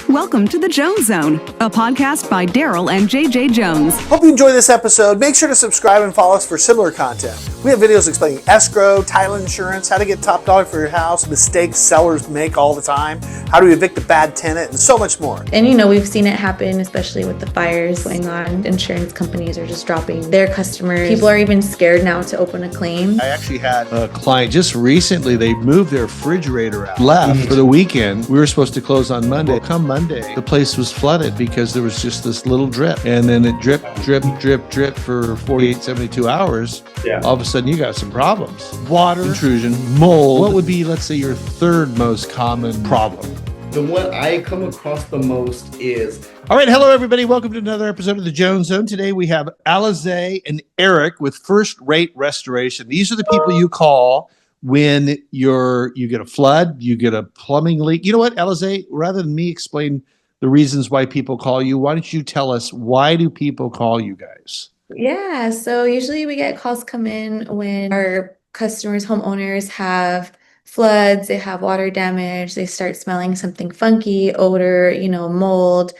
Welcome to the Jones Zone, a podcast by Daryl and JJ Jones. Hope you enjoy this episode. Make sure to subscribe and follow us for similar content. We have videos explaining escrow, title insurance, how to get top dollar for your house, mistakes sellers make all the time, how to evict a bad tenant, and so much more. And we've seen it happen, especially with the fires going on. Insurance companies are just dropping their customers. People are even scared now to open a claim. I actually had a client just recently, they moved their refrigerator out, left for the weekend. We were supposed to close on Monday. Come Monday, the place was flooded because there was just this little drip. And then it drip for 48, 72 hours. Yeah. All of a sudden you got some problems. Water intrusion, mold. What would be, let's say, your third most common problem? The one I come across the most is... All right, hello everybody. Welcome to another episode of the Jones Zone. Today we have Alize and Erik with First Rate Restoration. These are the people you call when you get a flood, you get a plumbing leak. You know what, Alize, rather than me explain the reasons why people call you, why don't you tell us, why do people call you guys? Yeah, so usually we get calls come in when our customers, homeowners have floods, they have water damage, they start smelling something funky, odor, mold.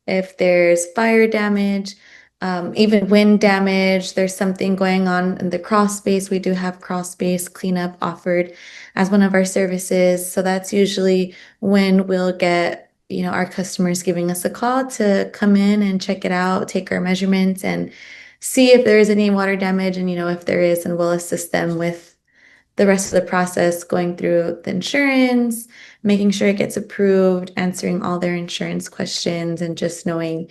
If there's fire damage, even wind damage, there's something going on in the crawl space. We do have crawl space cleanup offered as one of our services. So that's usually when we'll get, our customers giving us a call to come in and check it out, take our measurements and see if there is any water damage. And, if there is, and we'll assist them with the rest of the process, going through the insurance, making sure it gets approved, answering all their insurance questions, and just knowing,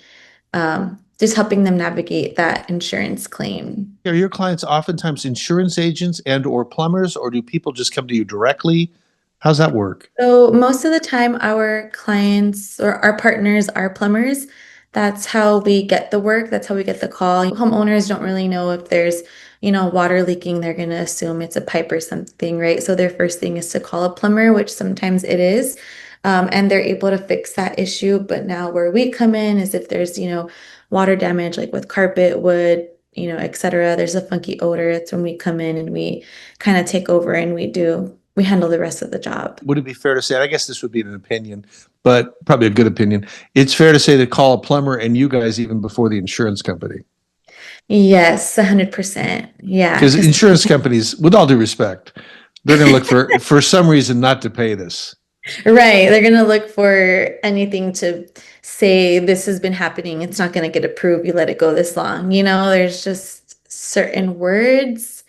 just helping them navigate that insurance claim. Are your clients oftentimes insurance agents and or plumbers, or do people just come to you directly? How's that work? So most of the time our clients or our partners are plumbers. That's how we get the work. That's how we get the call. Homeowners don't really know if there's, water leaking. They're going to assume it's a pipe or something, right? So their first thing is to call a plumber, which sometimes it is. And they're able to fix that issue. But now where we come in is if there's, water damage, like with carpet, wood, et cetera, there's a funky odor. It's when we come in and we kind of take over and we handle the rest of the job. Would it be fair to say, and I guess this would be an opinion, but probably a good opinion, it's fair to say to call a plumber and you guys even before the insurance company? Yes, 100%. Yeah. Because insurance companies, with all due respect, they're going to look for some reason not to pay this. Right. They're going to look for anything to say this has been happening. It's not going to get approved. You let it go this long. There's just certain words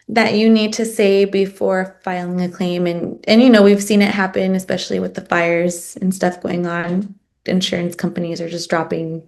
that you need to say before filing a claim. And we've seen it happen, especially with the fires and stuff going on. Insurance companies are just dropping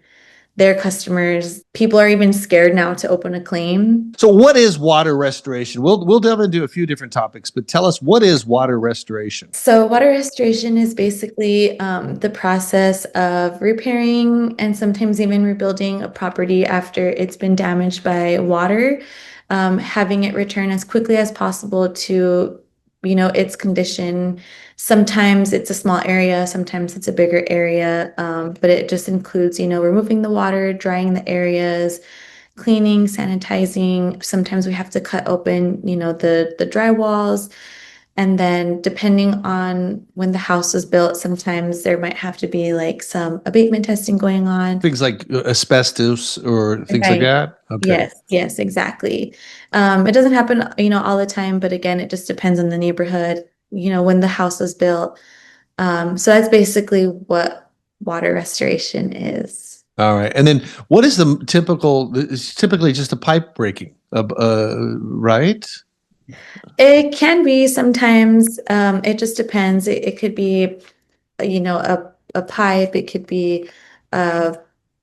their customers. People are even scared now to open a claim. So what is water restoration? We'll delve into a few different topics, but tell us, what is water restoration? So water restoration is basically the process of repairing and sometimes even rebuilding a property after it's been damaged by water, having it return as quickly as possible to its condition. Sometimes it's a small area, sometimes it's a bigger area, but it just includes, removing the water, drying the areas, cleaning, sanitizing. Sometimes we have to cut open, the dry walls. And then depending on when the house was built, sometimes there might have to be like some abatement testing going on. Things like asbestos or things like that? Okay. Yes, exactly. It doesn't happen, all the time, but again, it just depends on the neighborhood, when the house was built. So that's basically what water restoration is. All right. And then what is the it's typically just a pipe breaking, right? It can be sometimes. It just depends. It could be, a pipe. It could be, a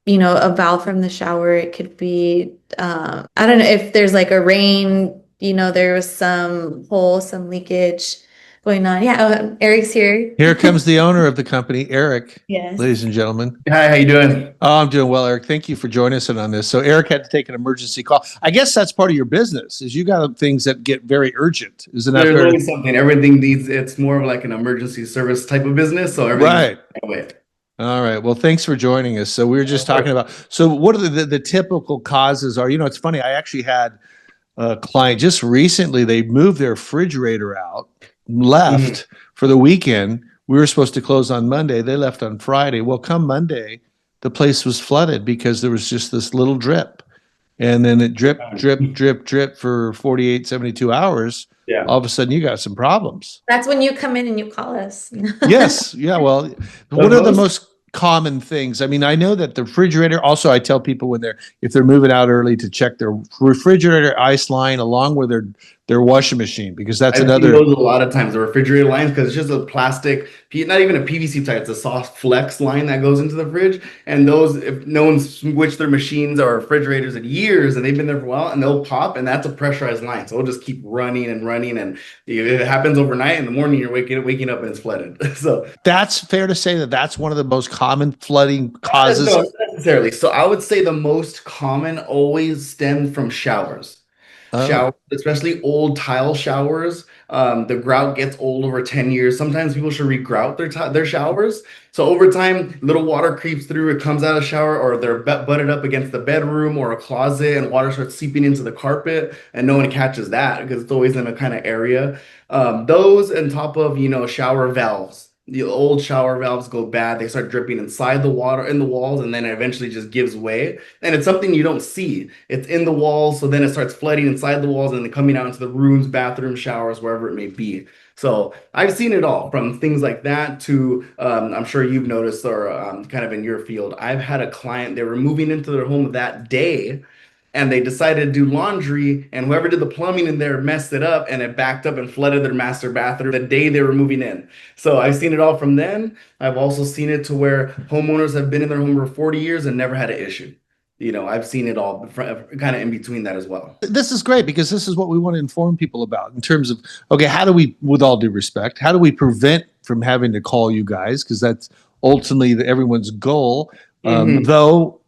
valve from the shower. It could be, I don't know if there's like a rain, there was some hole, some leakage going on. Yeah. Erik's here. Here comes the owner of the company, Erik. Yes. Ladies and gentlemen. Hi, how you doing? Oh, I'm doing well, Erik. Thank you for joining us on this. So Erik had to take an emergency call. I guess that's part of your business, is you got things that get very urgent. Isn't that There's fair? always something. Everything needs, it's more of like an emergency service type of business. So everything. Right. All right. Well, thanks for joining us. So we were just talking about, so what are the typical causes are? It's funny. I actually had a client just recently, they moved their refrigerator out, left for the weekend. we were supposed to close on Monday. They left on Friday. Well, come Monday, the place was flooded because there was just this little drip. And then it drip, drip, drip, drip for 48, 72 hours. Yeah. All of a sudden you got some problems. That's when you come in and you call us. Yes. Yeah. Well, what are the most common things? I mean, I know that the refrigerator, also I tell people if they're moving out early to check their refrigerator ice line along with their washing machine, because that's I've seen another. those a lot of times, the refrigerator lines, because it's just a plastic, not even a PVC type, it's a soft flex line that goes into the fridge. And those, if no one's switched their machines or refrigerators in years and they've been there for a while, and they'll pop, and that's a pressurized line. So it'll just keep running and running. And if it happens overnight, in the morning, you're waking up and it's flooded. So That's fair to say that that's one of the most common flooding causes. no, not necessarily. So I would say the most common always stemmed from showers. Showers, especially old tile showers. The grout gets old over 10 years. Sometimes people should re-grout their showers. So over time, little water creeps through, it comes out of the shower, or they're butted up against the bedroom or a closet, and water starts seeping into the carpet, and no one catches that because it's always in a kind of area. Those on top of, shower valves. The old shower valves go bad. They start dripping inside the water in the walls, and then it eventually just gives way. And it's something you don't see. It's in the walls, so then it starts flooding inside the walls and then coming out into the rooms, bathrooms, showers, wherever it may be. So I've seen it all, from things like that to I'm sure you've noticed, or kind of in your field. I've had a client, they were moving into their home that day, and they decided to do laundry, and whoever did the plumbing in there messed it up, and it backed up and flooded their master bathroom the day they were moving in. So I've seen it all from then. I've also seen it to where homeowners have been in their home for 40 years and never had an issue. I've seen it all kind of in between that as well. This is great, because this is what we want to inform people about in terms of, okay, how do we, with all due respect, how do we prevent from having to call you guys? Because that's ultimately everyone's goal. Though,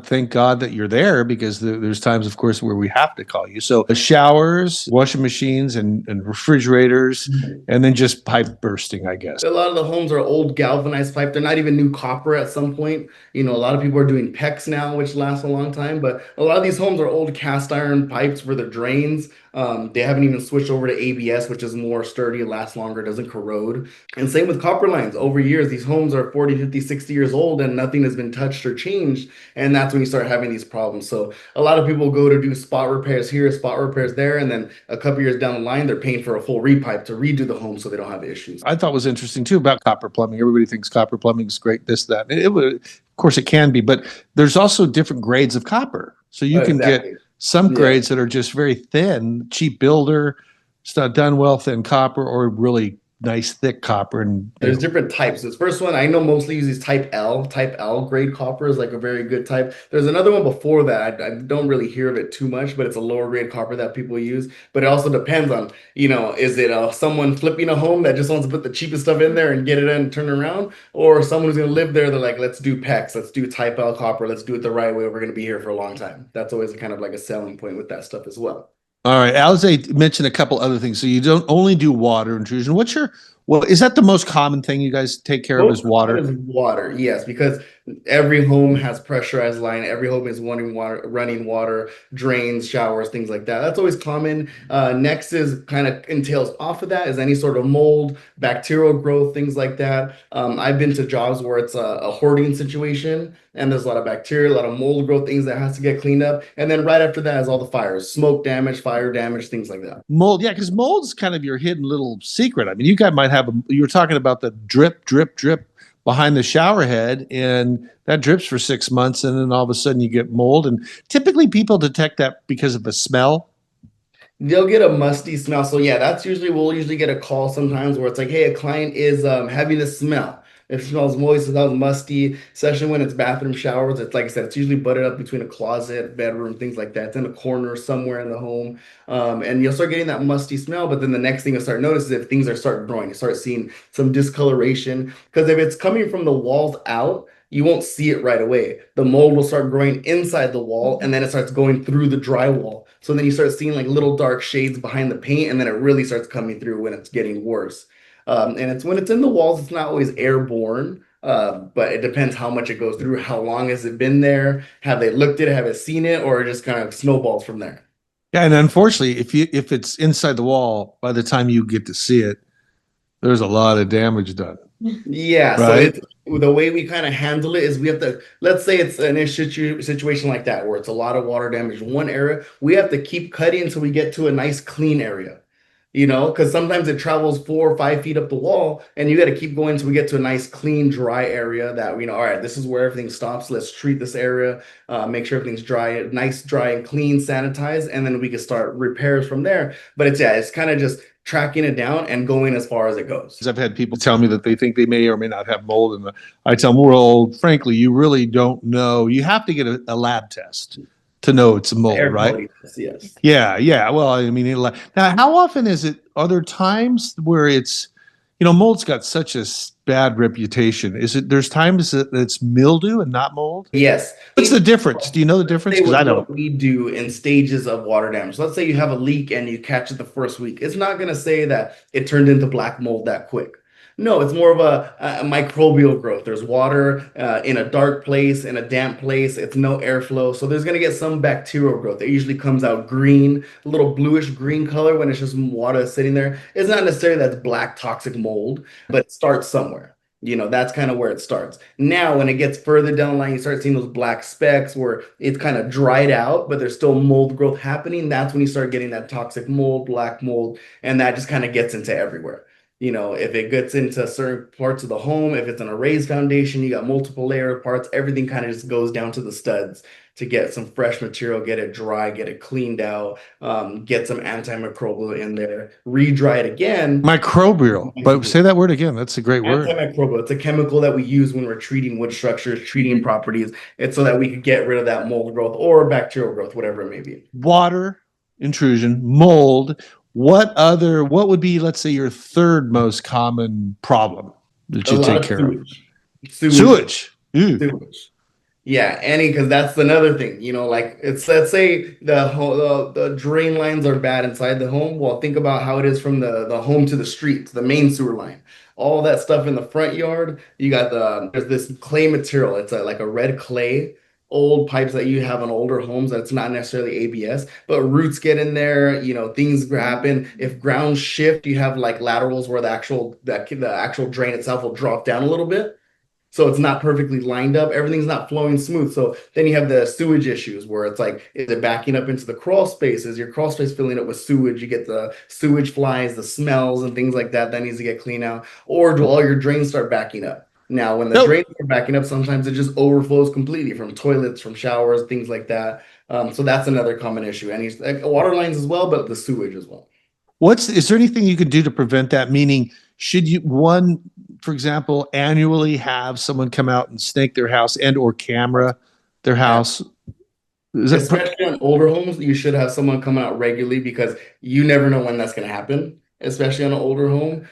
thank God that you're there, because there's times, of course, where we have to call you. So showers, washing machines, and refrigerators, and then just pipe bursting, I guess. A lot of the homes are old galvanized pipe. They're not even new copper at some point. A lot of people are doing PEX now, which lasts a long time. But a lot of these homes are old cast iron pipes for the drains. They haven't even switched over to ABS, which is more sturdy, lasts longer, doesn't corrode. And same with copper lines. Over years, these homes are 40, 50, 60 years old, and nothing has been touched or changed. And that's when you start having these problems. So a lot of people go to do spot repairs here, spot repairs there, and then a couple years down the line, they're paying for a full repipe to redo the home so they don't have issues. I thought was interesting too about copper plumbing. Everybody thinks copper plumbing is great, this, that. Of course it can be, but there's also different grades of copper. So you can get some grades that are just very thin, cheap builder, it's not done well, thin copper, or really nice thick copper. And there's different types. This first one I know mostly uses type L. Type L grade copper is like a very good type. There's another one before that. I don't really hear of it too much, but it's a lower grade copper that people use. But it also depends on, is it someone flipping a home that just wants to put the cheapest stuff in there and get it in and turn it around, or someone who's going to live there, they're like, let's do PEX, let's do type L copper, let's do it the right way, we're going to be here for a long time. That's always kind of like a selling point with that stuff as well. All right, Alize mentioned a couple other things. So you don't only do water intrusion. Is that the most common thing you guys take care of, is water? Is water, yes, because every home has pressurized line. Every home is running water, drains, showers, things like that. That's always common. Next is kind of entails off of that is any sort of mold, bacterial growth, things like that. I've been to jobs where it's a hoarding situation, and there's a lot of bacteria, a lot of mold growth, things that has to get cleaned up. And then right after that is all the fires, smoke damage, fire damage, things like that. Mold, yeah, because mold is kind of your hidden little secret. I mean, you guys might have you were talking about the drip, drip, drip behind the shower head, and that drips for 6 months, and then all of a sudden you get mold. And typically people detect that because of the smell. They'll get a musty smell. So yeah, we'll usually get a call sometimes where it's like, hey, a client is having a smell. It smells moist, it smells musty, especially when it's bathroom showers. It's like I said, it's usually butted up between a closet, bedroom, things like that. It's in a corner somewhere in the home. And you'll start getting that musty smell, but then the next thing you'll start noticing is if things are starting growing, you start seeing some discoloration. Because if it's coming from the walls out, you won't see it right away. The mold will start growing inside the wall, and then it starts going through the drywall. So then you start seeing like little dark shades behind the paint, and then it really starts coming through when it's getting worse. And it's when it's in the walls, it's not always airborne, but it depends how much it goes through, how long has it been there, have they looked at it, have they seen it, or it just kind of snowballs from there. Yeah, and unfortunately, if it's inside the wall, by the time you get to see it, there's a lot of damage done. Yeah, so Right. it's the way we kind of handle it is we have to, let's say it's an issue situation like that where it's a lot of water damage in one area, we have to keep cutting until we get to a nice clean area. Because sometimes it travels 4 or 5 feet up the wall, and you got to keep going until we get to a nice, clean, dry area that we know, all right, this is where everything stops. Let's treat this area, make sure everything's dry, nice, dry, and clean, sanitized, and then we can start repairs from there. But it's kind of just tracking it down and going as far as it goes. I've had people tell me that they think they may or may not have mold, and I tell them, well, frankly, you really don't know. You have to get a lab test to know it's mold, Air right? quality test, yes. Yeah. Well, I mean, now how often is it? Are there times where it's, mold's got such a bad reputation? There's times that it's mildew and not mold? Yes. What's the difference? Do you know the difference? Because I don't. What we do in stages of water damage. Let's say you have a leak and you catch it the first week. It's not going to say that it turned into black mold that quick. No, it's more of a microbial growth. There's water in a dark place, in a damp place. It's no airflow. So there's going to get some bacterial growth. It usually comes out green, a little bluish green color when it's just water sitting there. It's not necessarily that's black toxic mold, but it starts somewhere. That's kind of where it starts. Now, when it gets further down the line, you start seeing those black specks where it's kind of dried out, but there's still mold growth happening. That's when you start getting that toxic mold, black mold, and that just kind of gets into everywhere. If it gets into certain parts of the home, if it's in a raised foundation, you got multiple layer of parts, everything kind of just goes down to the studs to get some fresh material, get it dry, get it cleaned out, get some antimicrobial in there, re-dry it again. Microbial, but say that word again. That's a great word. Antimicrobial. It's a chemical that we use when we're treating wood structures, treating properties. It's so that we can get rid of that mold growth or bacterial growth, whatever it may be. Water intrusion, mold. What would be, let's say, your third most common problem that you take care of? Sewage. Sewage. Yeah, because that's another thing, let's say the drain lines are bad inside the home. Well, think about how it is from the home to the street, to the main sewer line. All that stuff in the front yard, you got there's this clay material. It's like a red clay. Old pipes that you have on older homes that's not necessarily ABS, but roots get in there, things happen. If ground shift, you have like laterals where the actual drain itself will drop down a little bit. So it's not perfectly lined up. Everything's not flowing smooth. So then you have the sewage issues where it's like, is it backing up into the crawl spaces? Your crawl space filling up with sewage. You get the sewage flies, the smells and things like that. That needs to get cleaned out. Or do all your drains start backing up? Now, when the drains are backing up, sometimes it just overflows completely from toilets, from showers, things like that. So that's another common issue. And water lines as well, but the sewage as well. Is there anything you could do to prevent that? Meaning, should you, for example, annually have someone come out and snake their house or camera their house? Especially on older homes, you should have someone come out regularly because you never know when that's going to happen. Especially on an older home,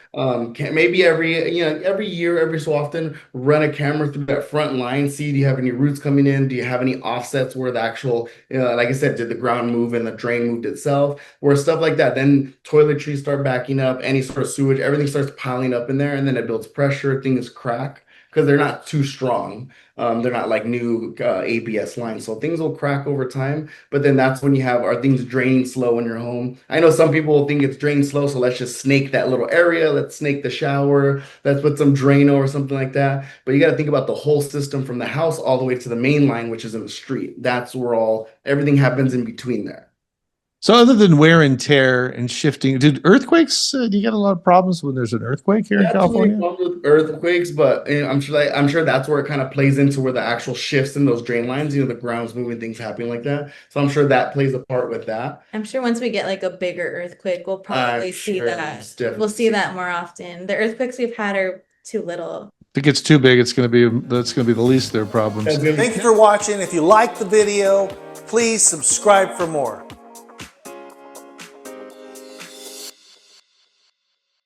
maybe every year, every so often, run a camera through that front line. See, do you have any roots coming in? Do you have any offsets where the actual, like I said, did the ground move and the drain moved itself? Where stuff like that, then toiletries start backing up, any sort of sewage, everything starts piling up in there, and then it builds pressure. Things crack because they're not too strong. They're not like new ABS lines. So things will crack over time. But then that's when are things draining slow in your home? I know some people will think it's draining slow, so let's just snake that little area. Let's snake the shower. Let's put some Drano or something like that. But you got to think about the whole system from the house all the way to the main line, which is in the street. That's where everything happens in between there. So other than wear and tear and shifting, did earthquakes, do you get a lot of problems when there's an earthquake here in California? Problems with earthquakes, but I'm sure that's where it kind of plays into where the actual shifts in those drain lines, the ground's moving, things happening like that. So I'm sure that plays a part with that. I'm sure once we get like a bigger earthquake, we'll probably see that. We'll see that more often. The earthquakes we've had are too little. If it gets too big, that's going to be the least of their problems. Thank you for watching. If you liked the video, please subscribe for more.